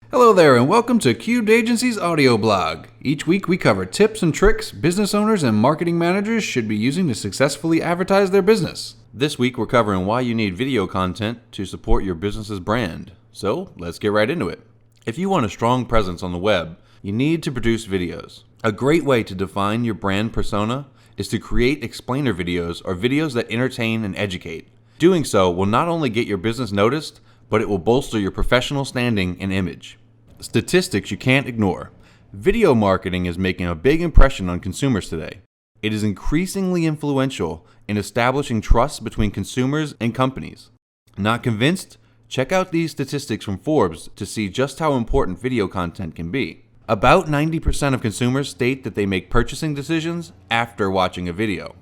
Hello there and welcome to Cubed Agency's audio blog. Each week we cover tips and tricks business owners and marketing managers should be using to successfully advertise their business. This week we're covering why you need video content to support your business's brand. So let's get right into it. If you want a strong presence on the web, you need to produce videos. A great way to define your brand persona is to create explainer videos or videos that entertain and educate. Doing so will not only get your business noticed, but it will bolster your professional standing and image. Statistics you can't ignore. Video marketing is making a big impression on consumers today. It is increasingly influential in establishing trust between consumers and companies. Not convinced? Check out these statistics from Forbes to see just how important video content can be. About 90% of consumers state that they make purchasing decisions after watching a video.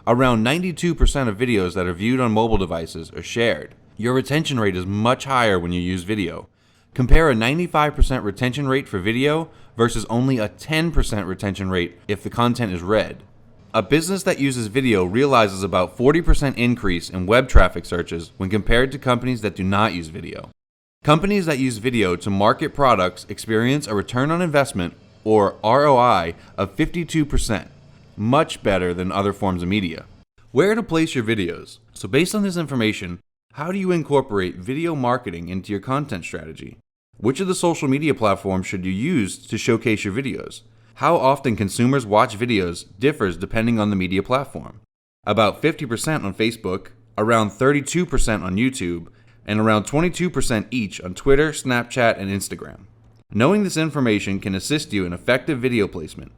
Around 92% of videos that are viewed on mobile devices are shared. Your retention rate is much higher when you use video. Compare a 95% retention rate for video versus only a 10% retention rate if the content is read. A business that uses video realizes about 40% increase in web traffic searches when compared to companies that do not use video. Companies that use video to market products experience a return on investment, or ROI, of 52%, much better than other forms of media. Where to place your videos? So based on this information, how do you incorporate video marketing into your content strategy? Which of the social media platforms should you use to showcase your videos? How often consumers watch videos differs depending on the media platform. About 50% on Facebook, around 32% on YouTube, and around 22% each on Twitter, Snapchat, and Instagram. Knowing this information can assist you in effective video placement.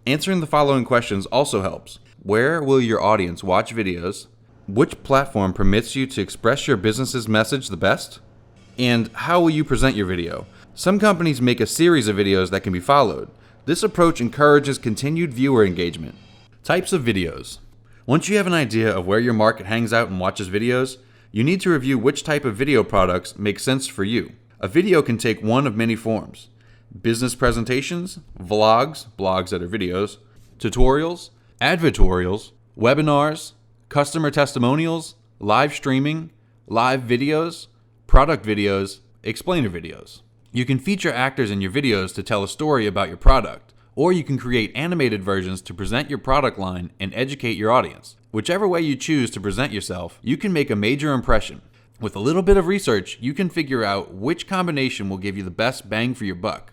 Answering the following questions also helps. Where will your audience watch videos? Which platform permits you to express your business's message the best? And how will you present your video? Some companies make a series of videos that can be followed. This approach encourages continued viewer engagement. Types of videos. Once you have an idea of where your market hangs out and watches videos, you need to review which type of video products make sense for you. A video can take one of many forms: business presentations, vlogs, blogs that are videos, tutorials, advertorials, webinars, customer testimonials, live streaming, live videos, product videos, explainer videos. You can feature actors in your videos to tell a story about your product, or you can create animated versions to present your product line and educate your audience. Whichever way you choose to present yourself, you can make a major impression. With a little bit of research, you can figure out which combination will give you the best bang for your buck.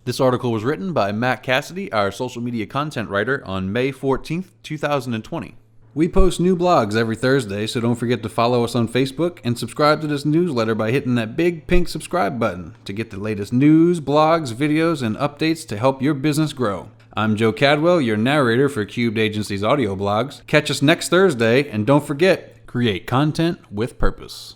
This article was written by Matt Cassidy, our social media content writer, on May 14th, 2020. We post new blogs every Thursday, so don't forget to follow us on Facebook and subscribe to this newsletter by hitting that big pink subscribe button to get the latest news, blogs, videos, and updates to help your business grow. I'm 𝗫𝗏𝗏𝗘𝗗, your narrator for Cubed Agency's audio blogs. Catch us next Thursday, and don't forget, create content with purpose.